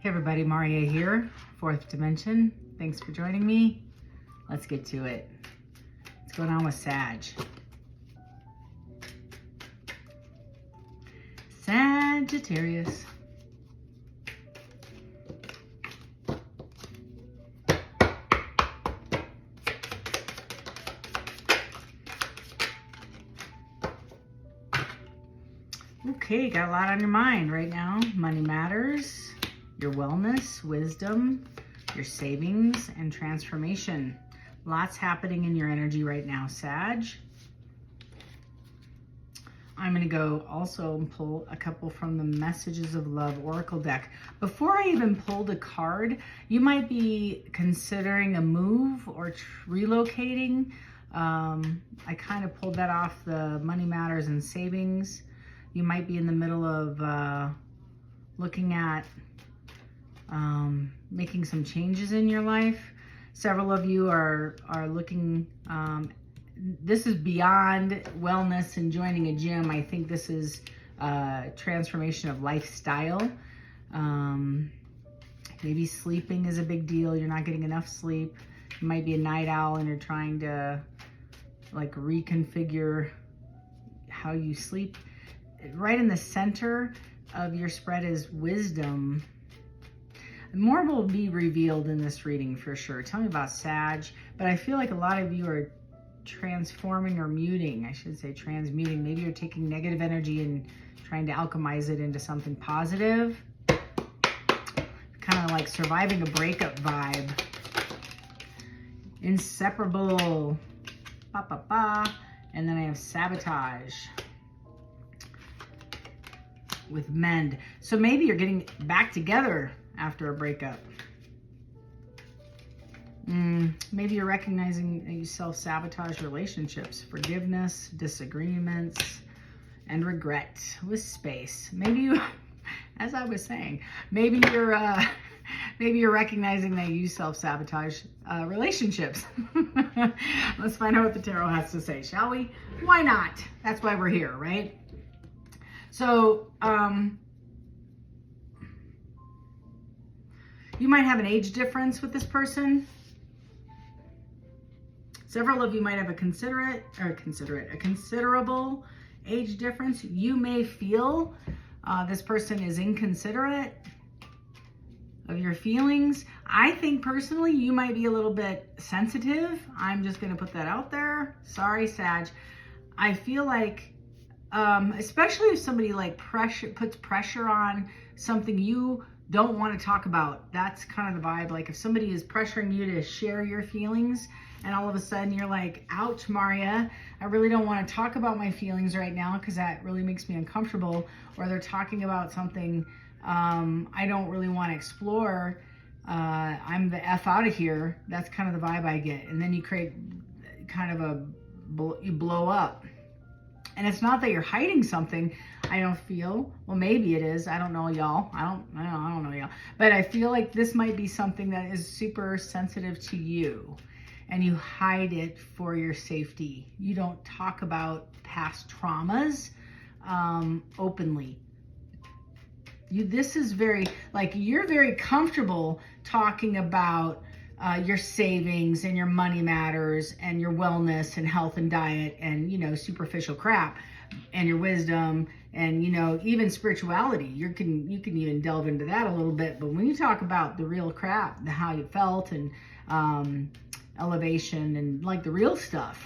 Hey everybody, Maria here, Fourth Dimension. Thanks for joining me. Let's get to it. What's going on with Sag? Sagittarius. Okay, got a lot on your mind right now. Money matters, your wellness, wisdom, your savings, and transformation. Lots happening in your energy right now, Sag. I'm going to go also and pull a couple from the Messages of Love Oracle deck. Before I even pulled a card, you might be considering a move or relocating. I kind of pulled that off the money matters and savings. You might be in the middle of looking at making some changes in your life. Several of you are looking, this is beyond wellness and joining a gym. I think this is transformation of lifestyle. Maybe sleeping is a big deal. You're not getting enough sleep. You might be a night owl and you're trying to like reconfigure how you sleep. Right in the center of your spread is wisdom. More will be revealed in this reading for sure. Tell me about Sag, but I feel like a lot of you are transforming or muting. I should say transmuting. Maybe you're taking negative energy and trying to alchemize it into something positive. Kind of like surviving a breakup vibe. Inseparable. Ba, ba, ba. And then I have sabotage with mend. So maybe you're getting back together after a breakup. Maybe you're recognizing that you self-sabotage relationships, forgiveness, disagreements, and regret with space. Maybe you, as I was saying, maybe you're recognizing that you self-sabotage relationships. Let's find out what the tarot has to say, shall we? Why not? That's why we're here, right? So, you might have an age difference with this person. Several of you might have a considerable age difference. You may feel this person is inconsiderate of your feelings. I think personally, you might be a little bit sensitive. I'm just going to put that out there. Sorry, Sag. I feel like especially if somebody like puts pressure on something you don't want to talk about. That's kind of the vibe. Like if somebody is pressuring you to share your feelings and all of a sudden you're like, ouch, Maria, I really don't want to talk about my feelings right now because that really makes me uncomfortable. Or they're talking about something I don't really want to explore. I'm the F out of here. That's kind of the vibe I get. And then you create kind of you blow up. And it's not that you're hiding something, I don't feel. Well, maybe it is. I don't know, y'all. I don't know, y'all. But I feel like this might be something that is super sensitive to you. And you hide it for your safety. You don't talk about past traumas openly. This is very, like, you're very comfortable talking about your savings and your money matters and your wellness and health and diet and, superficial crap and your wisdom and, even spirituality. You can even delve into that a little bit. But when you talk about the real crap, how you felt and elevation and like the real stuff,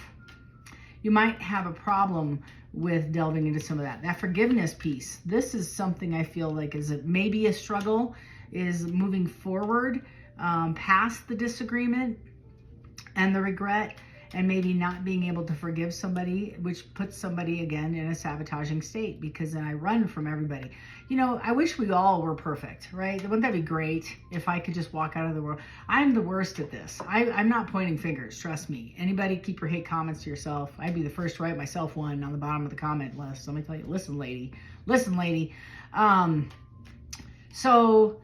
you might have a problem with delving into some of that. That forgiveness piece. This is something I feel like is maybe a struggle, is moving forward past the disagreement and the regret and maybe not being able to forgive somebody, which puts somebody again in a sabotaging state because then I run from everybody. I wish we all were perfect, right? Wouldn't that be great if I could just walk out of the world? I'm the worst at this. I'm not pointing fingers, trust me. Anybody keep your hate comments to yourself. I'd be the first to write myself one on the bottom of the comment list. Let me tell you, listen, lady. So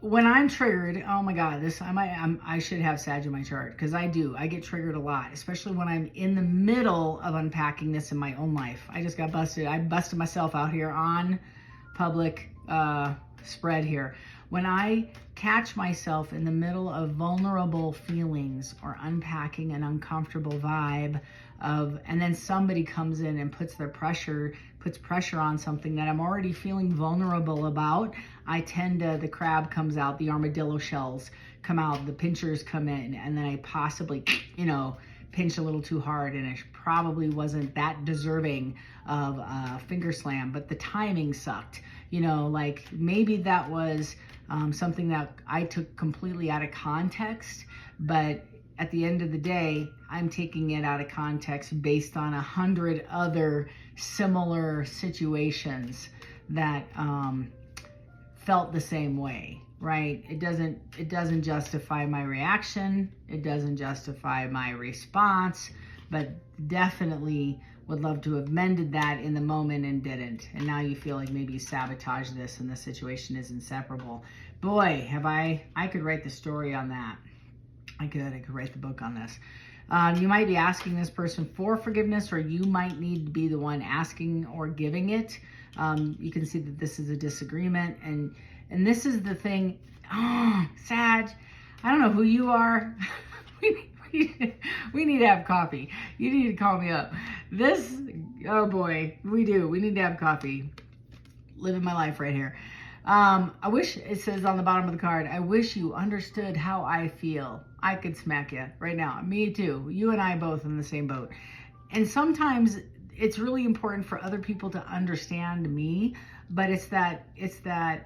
when I'm triggered, oh my God, I should have Sag in my chart because I do. I get triggered a lot, especially when I'm in the middle of unpacking this in my own life. I just got busted. I busted myself out here on public spread here. When I catch myself in the middle of vulnerable feelings or unpacking an uncomfortable vibe and then somebody comes in and puts pressure on something that I'm already feeling vulnerable about, the crab comes out, the armadillo shells come out, the pinchers come in, and then I possibly, pinch a little too hard, and I probably wasn't that deserving of a finger slam, but the timing sucked. Like maybe that was something that I took completely out of context, but at the end of the day, I'm taking it out of context based on 100 other similar situations that felt the same way, right? It doesn't justify my reaction. It doesn't justify my response, but definitely would love to have mended that in the moment and didn't. And now you feel like maybe you sabotaged this and the situation is inseparable. Boy, I could write the story on that. I could write the book on this. You might be asking this person for forgiveness, or you might need to be the one asking or giving it. You can see that this is a disagreement, and this is the thing. Oh, sad. I don't know who you are. We need to have coffee. You need to call me up. Oh boy, we do. We need to have coffee. Living my life right here. I wish, it says on the bottom of the card, I wish you understood how I feel. I could smack you right now. Me too. You and I both in the same boat. And sometimes it's really important for other people to understand me, but it's that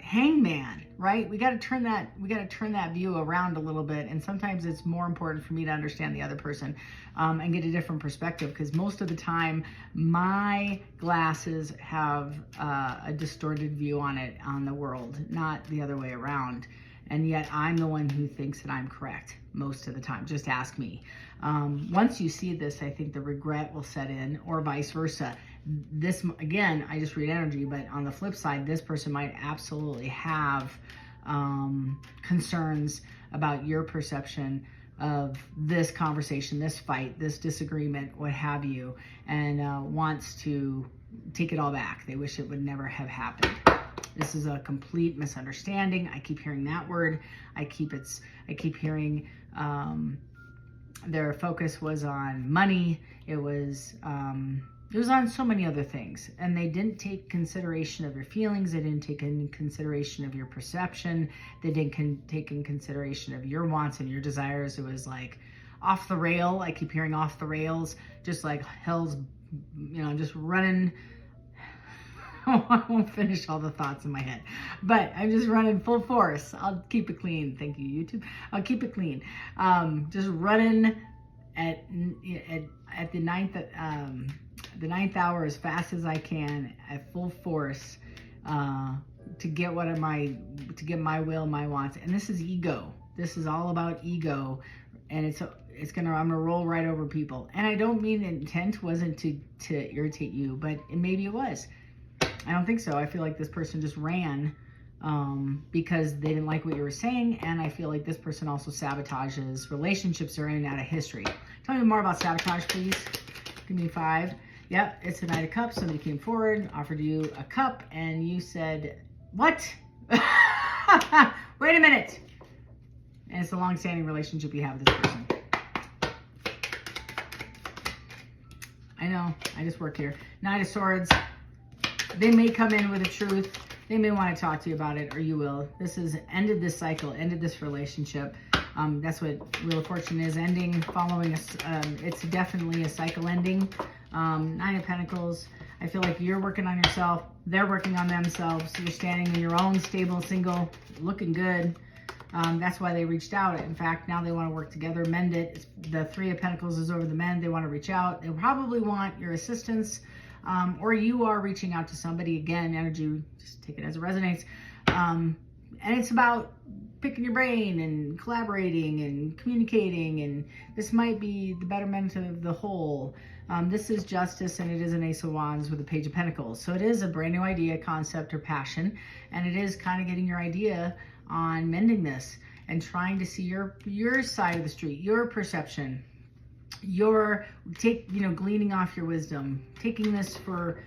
hangman, right? We got to turn that view around a little bit. And sometimes it's more important for me to understand the other person and get a different perspective, because most of the time my glasses have a distorted view on the world, not the other way around. And yet I'm the one who thinks that I'm correct most of the time. Just ask me. Once you see this, I think the regret will set in, or vice versa. This, again, I just read energy, but on the flip side, this person might absolutely have concerns about your perception of this conversation, this fight, this disagreement, what have you, and wants to take it all back. They wish it would never have happened. This is a complete misunderstanding. I keep hearing that word. I keep hearing their focus was on money. It was on so many other things, and they didn't take consideration of your feelings. They didn't take in consideration of your perception. They didn't take in consideration of your wants and your desires. It was like off the rail. I keep hearing off the rails, just like hell's, just running. I won't finish all the thoughts in my head, but I'm just running full force. I'll keep it clean. Thank you, YouTube. I'll keep it clean. Just running at the ninth hour as fast as I can at full force to get my will, my wants. And this is ego. This is all about ego, and I'm gonna roll right over people. And I don't mean the intent wasn't to irritate you, but maybe it was. I don't think so. I feel like this person just ran because they didn't like what you were saying, and I feel like this person also sabotages relationships they're in out of history. Tell me more about sabotage, please. Give me 5. Yep, it's the Knight of Cups. Somebody came forward, offered you a cup, and you said, what? Wait a minute. And it's a long-standing relationship you have with this person. I know, I just work here. Knight of Swords. They may come in with the truth. They may want to talk to you about it, or you will. This has ended this cycle, ended this relationship. That's what Wheel of Fortune is, ending, following us. It's definitely a cycle ending. 9 of Pentacles. I feel like you're working on yourself. They're working on themselves. You're standing in your own stable, single, looking good. That's why they reached out. In fact, now they want to work together, mend it. The 3 of Pentacles is over the mend. They want to reach out. They probably want your assistance. Or you are reaching out to somebody. Again, energy, just take it as it resonates. And it's about picking your brain and collaborating and communicating, and this might be the betterment of the whole. This is Justice, and it is an Ace of Wands with a Page of Pentacles. So it is a brand new idea, concept, or passion, and it is kind of getting your idea on mending this and trying to see your side of the street, your perception, gleaning off your wisdom, taking this for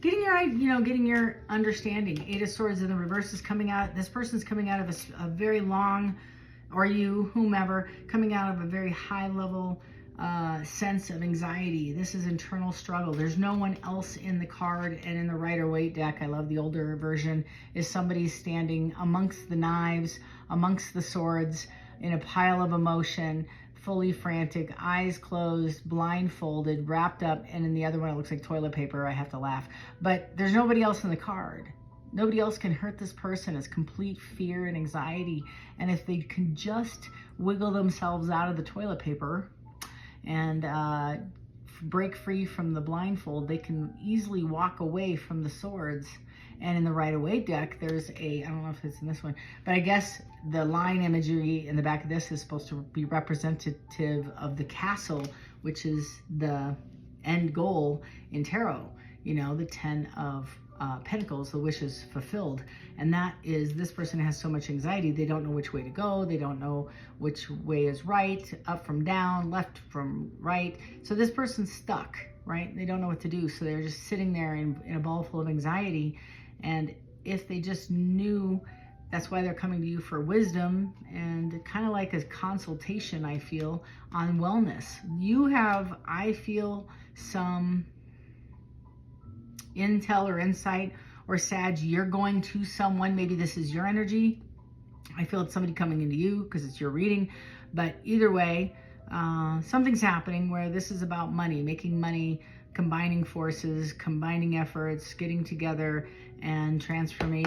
getting your understanding. Eight of Swords in the reverse is coming out. This person's coming out of a very long, or you, whomever, coming out of a very high level sense of anxiety. This is internal struggle. There's no one else in the card, and in the Rider-Waite deck, I love the older version, is somebody standing amongst the knives, amongst the swords, in a pile of emotion, fully frantic, eyes closed, blindfolded, wrapped up, and in the other one it looks like toilet paper. I have to laugh. But there's nobody else in the card. Nobody else can hurt this person. It's complete fear and anxiety. And if they can just wiggle themselves out of the toilet paper and break free from the blindfold, they can easily walk away from the swords. And in the Rider-Waite deck, there's I don't know if it's in this one, but I guess the line imagery in the back of this is supposed to be representative of the castle, which is the end goal in tarot. The 10 of Pentacles, the wishes fulfilled. And that is, this person has so much anxiety, they don't know which way to go. They don't know which way is right, up from down, left from right. So this person's stuck, right? They don't know what to do. So they're just sitting there in a ball full of anxiety. And if they just knew, that's why they're coming to you for wisdom and kind of like a consultation, I feel, on wellness. You have, I feel, some intel or insight, or Sag, you're going to someone, maybe this is your energy. I feel it's somebody coming into you because it's your reading. But either way, something's happening where this is about money, making money, combining forces, combining efforts, getting together, and transforming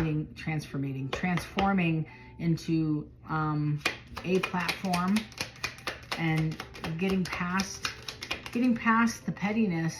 into a platform, and getting past the pettiness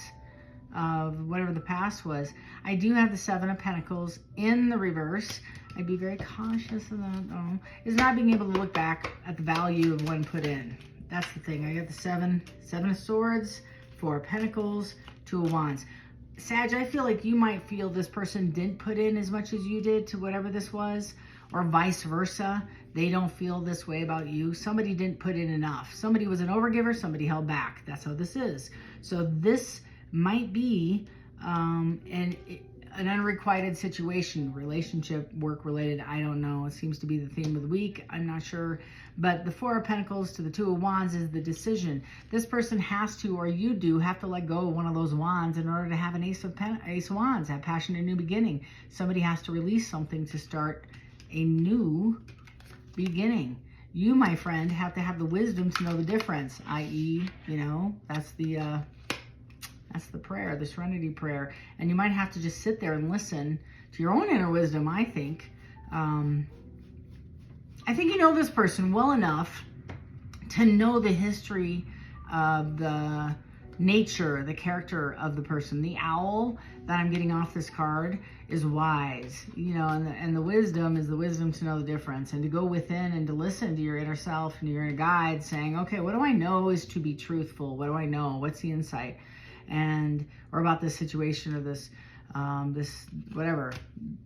of whatever the past was. I do have the 7 of Pentacles in the reverse. I'd be very cautious of that, is not being able to look back at the value of one put in. That's the thing. I got the 7 of Swords, 4 of Pentacles, 2 of Wands. Sag, I feel like you might feel this person didn't put in as much as you did to whatever this was, or vice versa. They don't feel this way about you. Somebody didn't put in enough. Somebody was an overgiver, somebody held back. That's how this is. So this might be an unrequited situation, relationship, work related. I don't know. It seems to be the theme of the week. I'm not sure. But the 4 of Pentacles to the 2 of Wands is the decision. This person has to, or you do, have to let go of one of those wands in order to have an Ace of Wands, have passion and new beginning. Somebody has to release something to start a new beginning. You, my friend, have to have the wisdom to know the difference, i.e., that's the prayer, the Serenity Prayer. And you might have to just sit there and listen to your own inner wisdom, I think. I think you know this person well enough to know the history of the nature, the character of the person. The owl that I'm getting off this card is wise, and the wisdom is the wisdom to know the difference and to go within and to listen to your inner self and your inner guide saying, okay, what do I know is to be truthful? What do I know? What's the insight? Or about this situation, or this whatever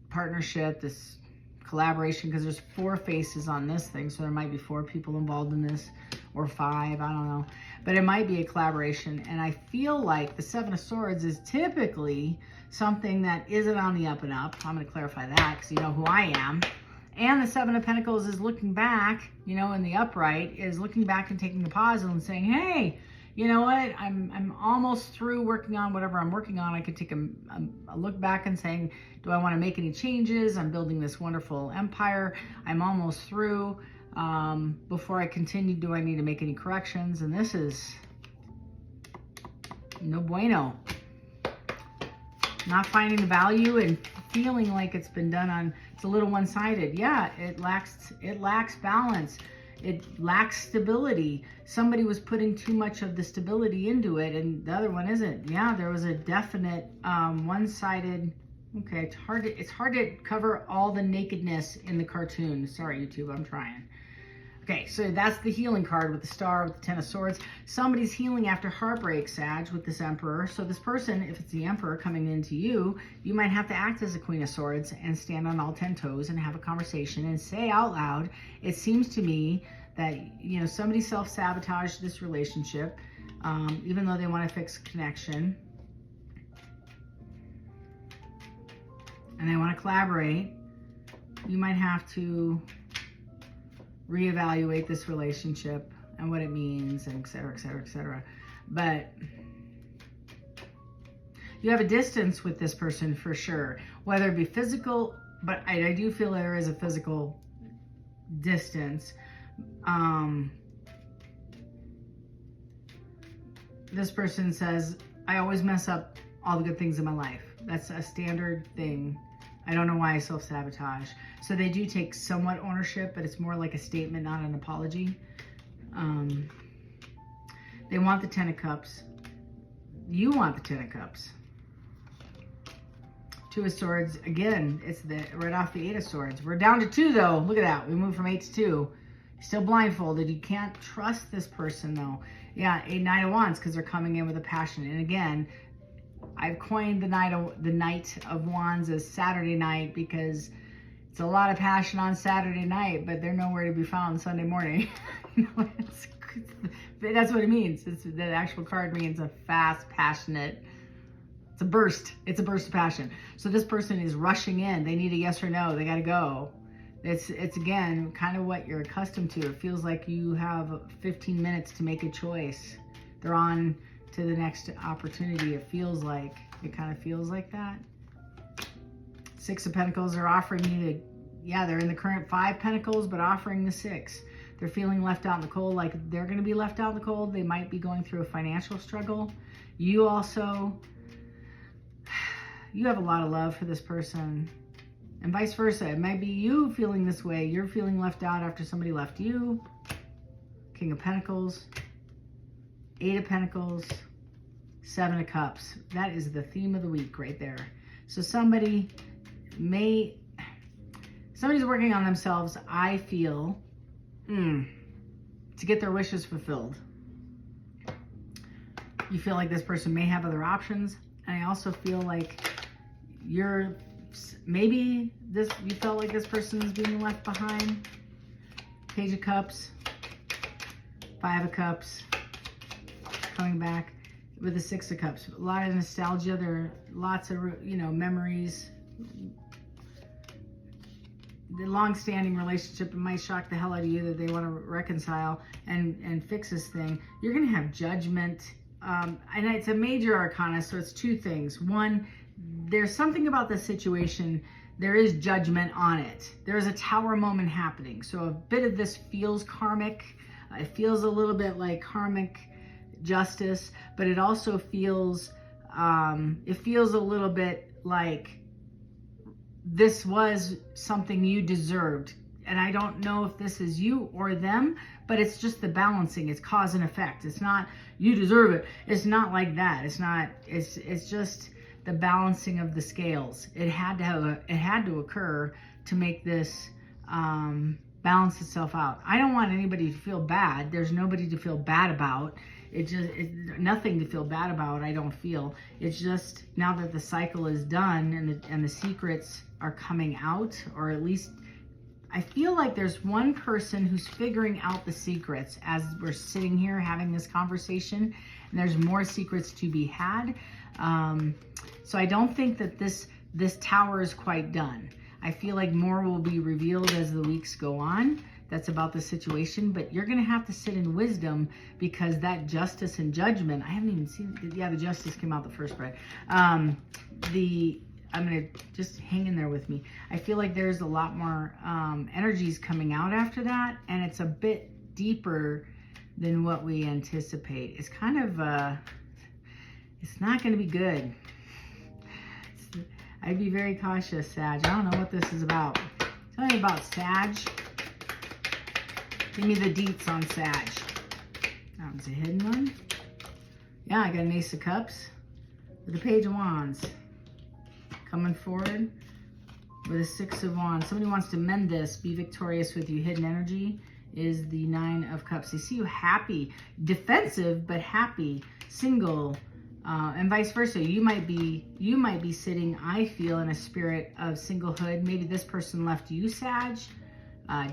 partnership, this collaboration, because there's 4 faces on this thing, so there might be 4 people involved in this, or 5, I don't know, but it might be a collaboration. And I feel like the 7 of Swords is typically something that isn't on the up and up. I'm going to clarify that because you know who I am. And the 7 of Pentacles is looking back, in the upright, is looking back and taking a pause and saying, hey, you know what, I'm almost through working on whatever I'm working on. I could take a look back and saying, do I want to make any changes? I'm building this wonderful empire. I'm almost through. Before I continue, do I need to make any corrections? And this is no bueno. Not finding the value and feeling like it's been done on, it's a little one-sided. Yeah, it lacks balance. It lacks stability. Somebody was putting too much of the stability into it and the other one isn't. Yeah, there was a definite one-sided. Okay, it's hard to cover all the nakedness in the cartoon. Sorry, YouTube, I'm trying. Okay, so that's the healing card with the star, with the 10 of Swords. Somebody's healing after heartbreak, Sag, with this Emperor. So this person, if it's the Emperor coming into you, you might have to act as a Queen of Swords and stand on all 10 toes and have a conversation and say out loud, it seems to me that, somebody self-sabotaged this relationship, even though they want to fix connection. and they want to collaborate, you might have to reevaluate this relationship and what it means, and et cetera, et cetera, et cetera. But you have a distance with this person for sure, whether it be physical, but I do feel there is a physical distance. This person says, I always mess up all the good things in my life. That's a standard thing. I don't know why I self-sabotage. So they do take somewhat ownership, but it's more like a statement, not an apology. They want the 10 of Cups. You want the 10 of Cups. 2 of Swords. Again, it's right off the 8 of Swords. We're down to 2 though. Look at that. We moved from 8 to 2. Still blindfolded. You can't trust this person though. Yeah, 9 of Wands, because they're coming in with a passion. And again, I've coined the Knight of Wands as Saturday night because it's a lot of passion on Saturday night, but they're nowhere to be found Sunday morning. That's what it means. The actual card means a fast, passionate. It's a burst. It's a burst of passion. So this person is rushing in. They need a yes or no. They got to go. It's again kind of what you're accustomed to. It feels like you have 15 minutes to make a choice. They're on to the next opportunity. It kind of feels like that. 6 of Pentacles are offering you to, yeah, they're in the current 5 Pentacles, but offering the 6. They're feeling left out in the cold, like they're going to be left out in the cold. They might be going through a financial struggle. You also, you have a lot of love for this person. And vice versa. It might be you feeling this way. You're feeling left out after somebody left you. King of Pentacles. 8 of Pentacles. 7 of Cups. That is the theme of the week right there. So somebody's working on themselves, I feel, to get their wishes fulfilled. You feel like this person may have other options. And I also feel like you felt like this person is being left behind. Page of Cups, 5 of Cups, coming back with the 6 of Cups. A lot of nostalgia. There are lots of, memories. The long-standing relationship, it might shock the hell out of you that they want to reconcile and fix this thing. You're going to have judgment. And it's a major arcana, so it's 2 things. One, there's something about the situation. There is judgment on it. There's a tower moment happening. So a bit of this feels karmic. It feels a little bit like karmic justice, but it also feels, a little bit like this was something you deserved. And I don't know if this is you or them, but it's just the balancing. It's cause and effect. It's not you deserve it. It's not like that. It's just the balancing of the scales. It had to occur to make this balance itself out. I don't want anybody to feel bad. There's nobody to feel bad about. It's nothing to feel bad about. I don't feel. It's just now that the cycle is done and the secrets are coming out, or at least I feel like there's one person who's figuring out the secrets as we're sitting here having this conversation, and there's more secrets to be had. So I don't think that this tower is quite done. I feel like more will be revealed as the weeks go on. That's about the situation, but you're going to have to sit in wisdom, because that justice and judgment, I haven't even seen, the justice came out the first, right? I'm going to just hang in there with me. I feel like there's a lot more energies coming out after that, and it's a bit deeper than what we anticipate. It's kind of, it's not going to be good. I'd be very cautious, Sag. I don't know what this is about. Tell me about Sag. Give me the deets on Sag. That was a hidden one. Yeah, I got an Ace of Cups with a Page of Wands. Coming forward with a 6 of Wands. Somebody wants to mend this, be victorious with you. Hidden energy is the 9 of Cups. They see you happy, defensive, but happy, single, and vice versa. You might be sitting, I feel, in a spirit of singlehood. Maybe this person left you, Sag.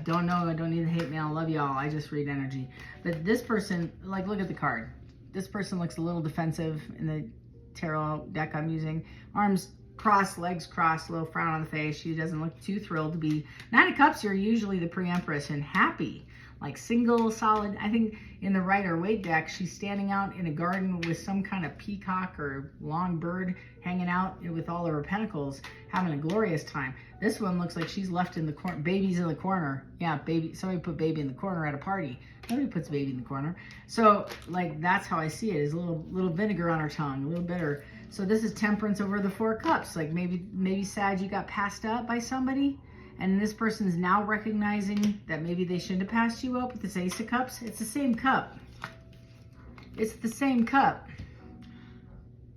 Don't know. I don't need the hate mail. Love y'all. I just read energy. But this person, like, look at the card. This person looks a little defensive in the tarot deck I'm using. Arms crossed, legs crossed, little frown on the face. She doesn't look too thrilled to be. Nine of Cups, you're usually the pre-empress and happy, like single, solid. I think in the Rider-Waite deck, she's standing out in a garden with some kind of peacock or long bird hanging out with all of her pentacles, having a glorious time. This one looks like she's left in the corner. Baby's in the corner. Yeah, baby. Somebody put baby in the corner at a party. Nobody puts baby in the corner. So, like, that's how I see it. Is a little vinegar on her tongue, a little bitter. So this is Temperance over the Four of Cups. Like maybe Sag, you got passed up by somebody, and this person's now recognizing that maybe they shouldn't have passed you up with this Ace of Cups. It's the same cup. It's the same cup.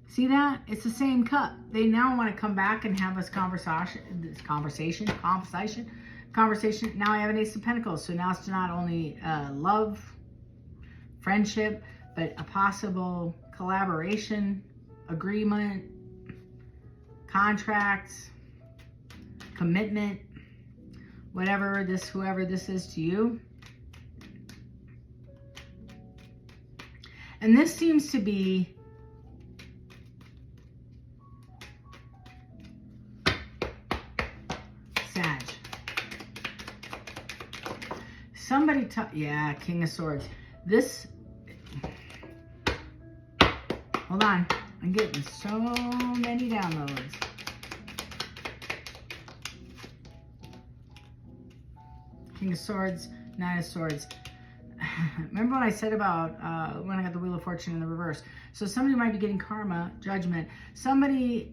See that? It's the same cup. They now want to come back and have this conversation. Now I have an Ace of Pentacles. So now it's not only love, friendship, but a possible collaboration, agreement, contracts, commitment, whoever this is to you. And this seems to be Sag. Somebody yeah, King of Swords. This, hold on. I'm getting so many downloads. King of Swords, Nine of Swords. Remember what I said about when I got the Wheel of Fortune in the reverse? So somebody might be getting karma, judgment. Somebody,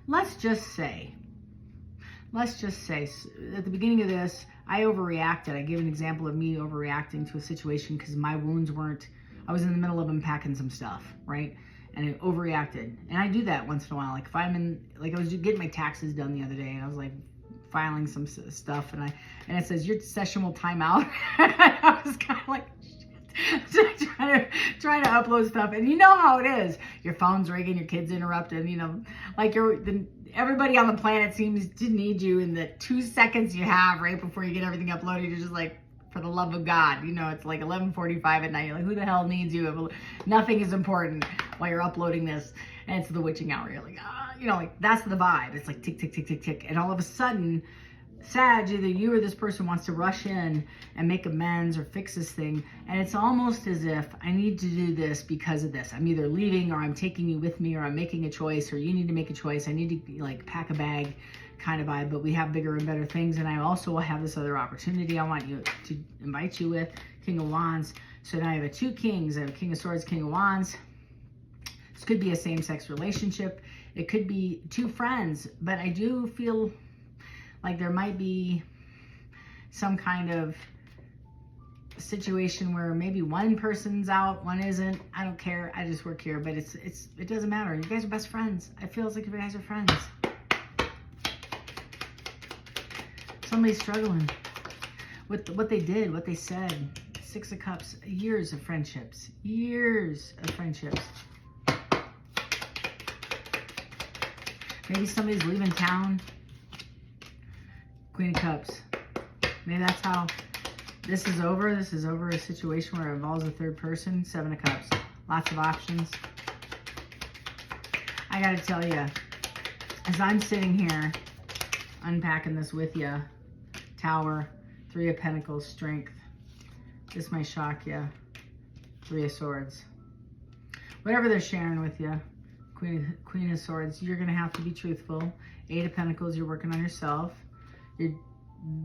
let's just say, at the beginning of this, I overreacted. I gave an example of me overreacting to a situation because my wounds weren't, I was in the middle of unpacking some stuff, right? And I overreacted. And I do that once in a while. Like if I'm in, like I was getting my taxes done the other day, and I was like filing some stuff, and it says your session will time out. I was kind of like, shit. trying to upload stuff, and you know how it is. Your phone's ringing, your kid's interrupted, you know, like everybody on the planet seems to need you in the 2 seconds you have right before you get everything uploaded. You're just like, for the love of God, you know, it's like 11:45 at night. You're like, who the hell needs you? Nothing is important while you're uploading this, and it's the witching hour. You're like, you know, like that's the vibe. It's like tick, tick, tick, tick, tick, and all of a sudden, Sag, either you or this person wants to rush in and make amends or fix this thing, and it's almost as if I need to do this because of this. I'm either leaving, or I'm taking you with me, or I'm making a choice, or you need to make a choice. I need to like pack a bag kind of vibe, but we have bigger and better things, and I also will have this other opportunity I want you to invite you with. King of Wands. So now I have two kings. I have a King of Swords, King of Wands. This could be a same-sex relationship. It could be two friends, but I do feel like there might be some kind of situation where maybe one person's out, one isn't. I don't care. I just work here, but it doesn't matter. You guys are best friends. I feel like you guys are friends. Somebody's struggling with what they did, what they said. Six of Cups, years of friendships. Years of friendships. Maybe somebody's leaving town. Queen of Cups. Maybe that's how this is over. This is over a situation where it involves a third person. Seven of Cups. Lots of options. I gotta tell you, as I'm sitting here unpacking this with you, Tower, Three of Pentacles, Strength. This might shock you. Three of Swords. Whatever they're sharing with you, Queen of Swords, you're going to have to be truthful. Eight of Pentacles, you're working on yourself.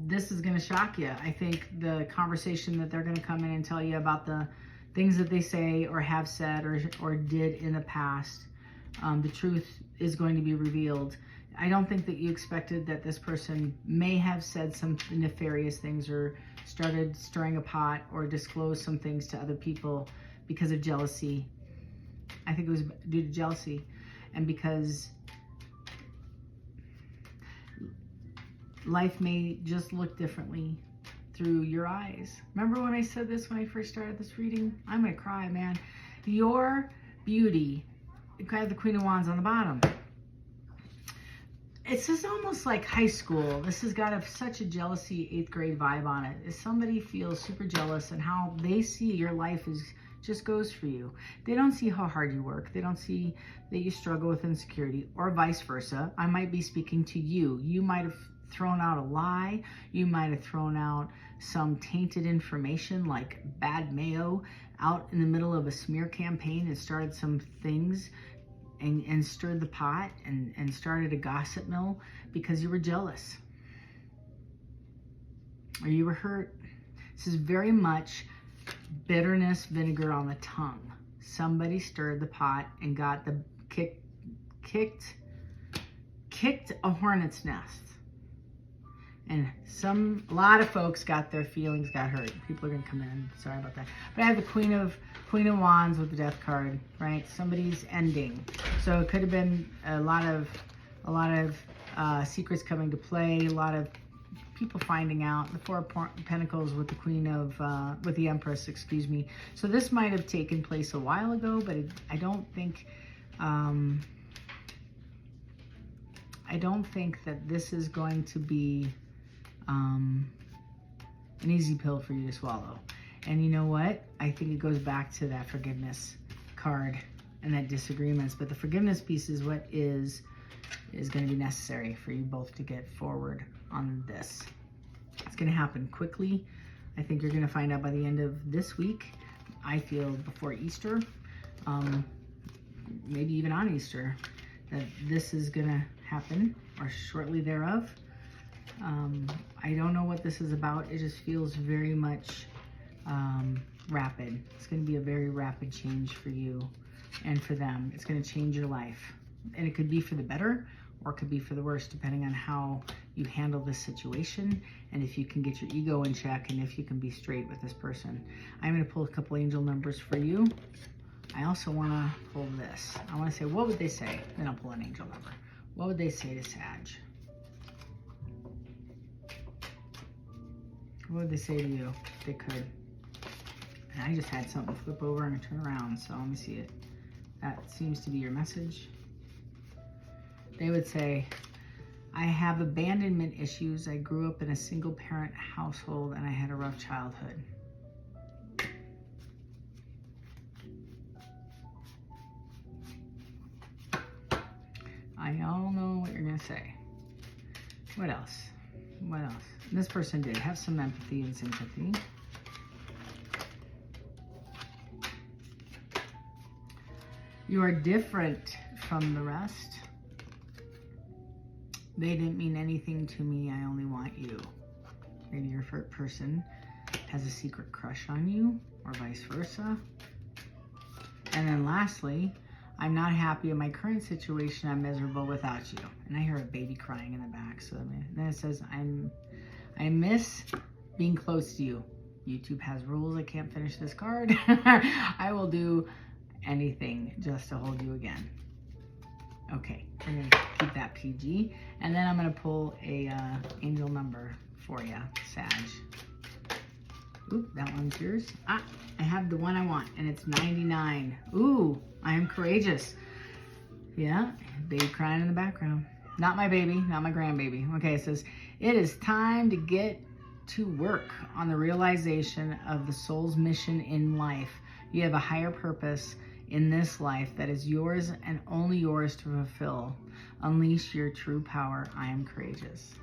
This is going to shock you. I think the conversation that they're going to come in and tell you about the things that they say or have said or did in the past, the truth is going to be revealed. I don't think that you expected that this person may have said some nefarious things or started stirring a pot or disclosed some things to other people because of jealousy. I think it was due to jealousy, and because life may just look differently through your eyes. Remember when I said this when I first started this reading? I'm gonna cry, man. Your beauty, you have the Queen of Wands on the bottom. It's just almost like high school. This has got such a jealousy 8th grade vibe on it. If somebody feels super jealous and how they see your life is just goes for you. They don't see how hard you work. They don't see that you struggle with insecurity, or vice versa. I might be speaking to you. You might have thrown out a lie. You might have thrown out some tainted information like bad mayo out in the middle of a smear campaign and started some things and stirred the pot and started a gossip mill because you were jealous or you were hurt. This is very much bitterness, vinegar on the tongue. Somebody stirred the pot and got the kicked a hornet's nest. And a lot of folks got their feelings got hurt. People are gonna come in, sorry about that. But I have the Queen of Wands with the Death card, right? Somebody's ending. So it could have been a lot of secrets coming to play, a lot of people finding out. The Four of Pentacles with the with the Empress, excuse me. So this might have taken place a while ago, but I don't think that this is going to be an easy pill for you to swallow. And you know what? I think it goes back to that forgiveness card and that disagreements. But the forgiveness piece is what is going to be necessary for you both to get forward on this. It's going to happen quickly. I think you're going to find out by the end of this week. I feel before Easter, maybe even on Easter, that this is going to happen or shortly thereof. I don't know what this is about. It just feels very much rapid. It's going to be a very rapid change for you and for them. It's going to change your life. And it could be for the better or it could be for the worse, depending on how you handle this situation and if you can get your ego in check and if you can be straight with this person. I'm going to pull a couple angel numbers for you. I also want to pull this. I want to say, what would they say? Then I'll pull an angel number. What would they say to Sag? What would they say to you if they could? And I just had something flip over and turn around, so let me see it. That seems to be your message. They would say, I have abandonment issues. I grew up in a single parent household and I had a rough childhood. I all know what you're going to say. What else? What else? This person did have some empathy and sympathy. You are different from the rest. They didn't mean anything to me. I only want you. Maybe your person has a secret crush on you or vice versa. And then lastly, I'm not happy in my current situation. I'm miserable without you. And I hear a baby crying in the back. So then it says, I miss being close to you. YouTube has rules. I can't finish this card. I will do anything just to hold you again. Okay, we're going to keep that PG. And then I'm going to pull a angel number for you, Sag. Ooh, that one's yours. Ah, I have the one I want, and it's 99. Ooh, I am courageous. Yeah, baby crying in the background. Not my baby, not my grandbaby. Okay, it says, it is time to get to work on the realization of the soul's mission in life. You have a higher purpose in this life that is yours and only yours to fulfill. Unleash your true power. I am courageous.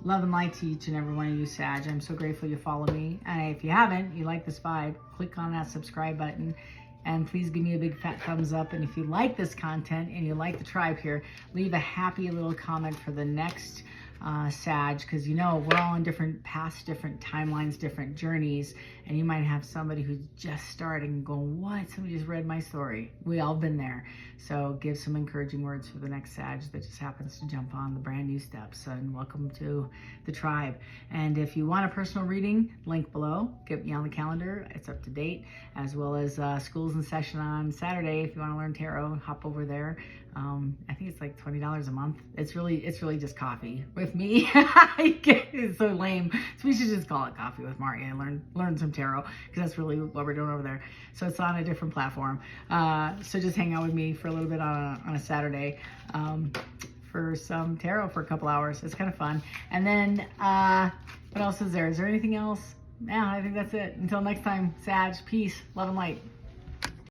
Love and light to each and every one of you, Sag. I'm so grateful you follow me. And if you haven't, you like this vibe, click on that subscribe button. And please give me a big fat thumbs up. And if you like this content and you like the tribe here, leave a happy little comment for the next Sag, because you know we're all on different paths, different timelines, different journeys, and you might have somebody who's just starting and going, what? Somebody just read my story. We all been there. So give some encouraging words for the next Sag that just happens to jump on the brand new steps, and welcome to the tribe. And if you want a personal reading, link below. Get me on the calendar. It's up to date, as well as school's in session on Saturday. If you want to learn tarot, hop over there. I think it's like $20 a month. It's really just coffee with me. It's so lame. So we should just call it Coffee with Marty and learn some tarot, because that's really what we're doing over there. So it's on a different platform. So just hang out with me for a little bit on a Saturday for some tarot for a couple hours. It's kind of fun. And then what else is there? Is there anything else? Yeah, I think that's it. Until next time, Sag, peace, love and light.